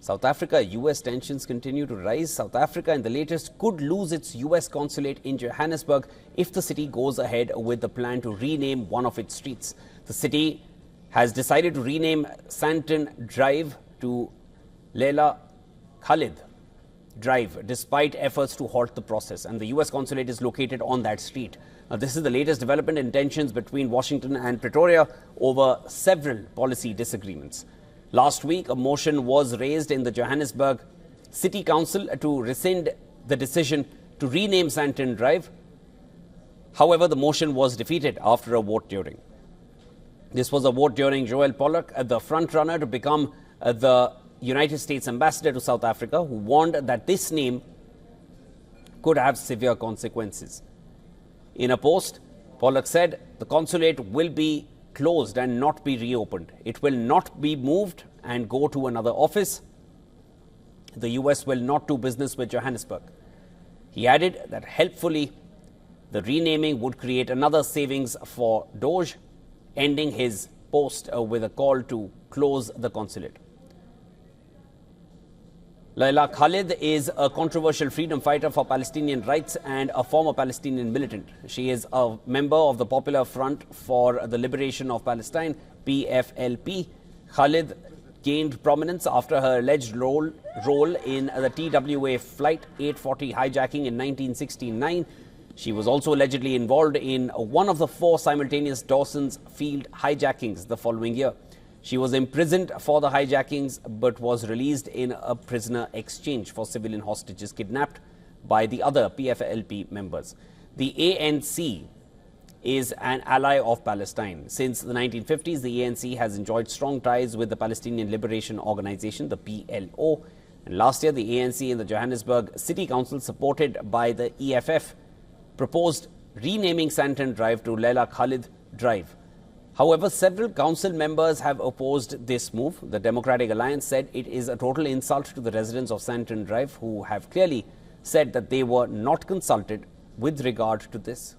South Africa-U.S. tensions continue to rise. South Africa, in the latest, could lose its U.S. consulate in Johannesburg if the city goes ahead with the plan to rename one of its streets. The city has decided to rename Santon Drive to Leila Khalid Drive, despite efforts to halt the process. And the U.S. consulate is located on that street. Now, this is the latest development in tensions between Washington and Pretoria over several policy disagreements. Last week, a motion was raised in the Johannesburg City Council to rescind the decision to rename Santon Drive. However, the motion was defeated after a vote during. This was a vote during Joel Pollock, the front-runner to become the United States ambassador to South Africa, who warned that this name could have severe consequences. In a post, Pollock said the consulate will be closed and not be reopened. It will not be moved and go to another office. The U.S. will not do business with Johannesburg. He added that helpfully, the renaming would create another savings for Doge, ending his post with a call to close the consulate. Leila Khalid is a controversial freedom fighter for Palestinian rights and a former Palestinian militant. She is a member of the Popular Front for the Liberation of Palestine, PFLP. Khalid gained prominence after her alleged role in the TWA Flight 840 hijacking in 1969. She was also allegedly involved in one of the 4 simultaneous Dawson's Field hijackings the following year. She was imprisoned for the hijackings but was released in a prisoner exchange for civilian hostages kidnapped by the other PFLP members. The ANC is an ally of Palestine. Since the 1950s, the ANC has enjoyed strong ties with the Palestinian Liberation Organization, the PLO. And last year, the ANC in the Johannesburg City Council, supported by the EFF, proposed renaming Santon Drive to Leila Khalid Drive. However, several council members have opposed this move. The Democratic Alliance said it is a total insult to the residents of Santon Drive, who have clearly said that they were not consulted with regard to this.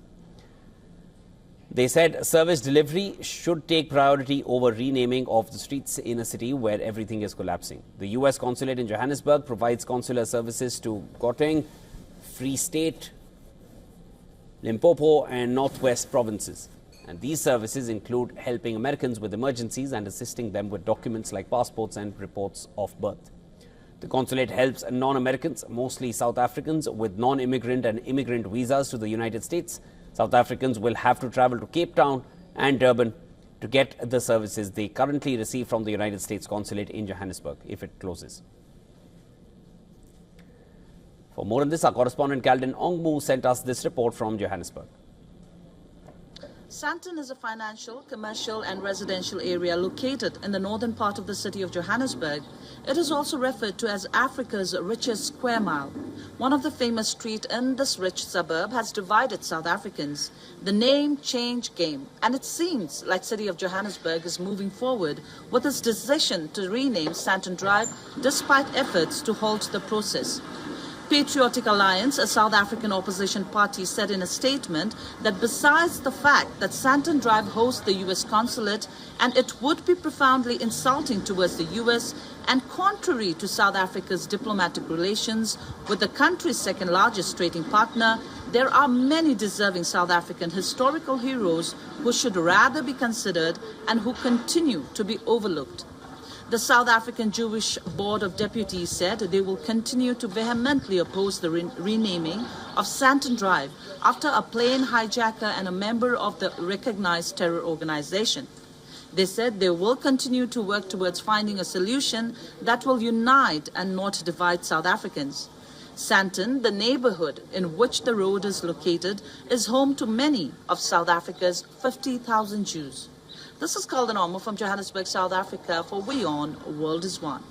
They said service delivery should take priority over renaming of the streets in a city where everything is collapsing. The U.S. consulate in Johannesburg provides consular services to Gauteng, Free State, Limpopo and Northwest provinces. And these services include helping Americans with emergencies and assisting them with documents like passports and reports of birth. The consulate helps non-Americans, mostly South Africans, with non-immigrant and immigrant visas to the United States. South Africans will have to travel to Cape Town and Durban to get the services they currently receive from the United States consulate in Johannesburg if it closes. For more on this, our correspondent Calden Ongmu sent us this report from Johannesburg. Santon is a financial, commercial and residential area located in the northern part of the city of Johannesburg. It is also referred to as Africa's richest square mile. One of the famous streets in this rich suburb has divided South Africans. The name change game, and it seems like city of Johannesburg is moving forward with its decision to rename Santon Drive despite efforts to halt the process. Patriotic Alliance, a South African opposition party, said in a statement that besides the fact that Santon Drive hosts the U.S. consulate and it would be profoundly insulting towards the U.S. and contrary to South Africa's diplomatic relations with the country's second largest trading partner, there are many deserving South African historical heroes who should rather be considered and who continue to be overlooked. The South African Jewish Board of Deputies said they will continue to vehemently oppose the renaming of Santon Drive after a plane hijacker and a member of the recognized terror organization. They said they will continue to work towards finding a solution that will unite and not divide South Africans. Santon, the neighborhood in which the road is located, is home to many of South Africa's 50,000 Jews. This is Calden Ongmu from Johannesburg, South Africa for WION World is One.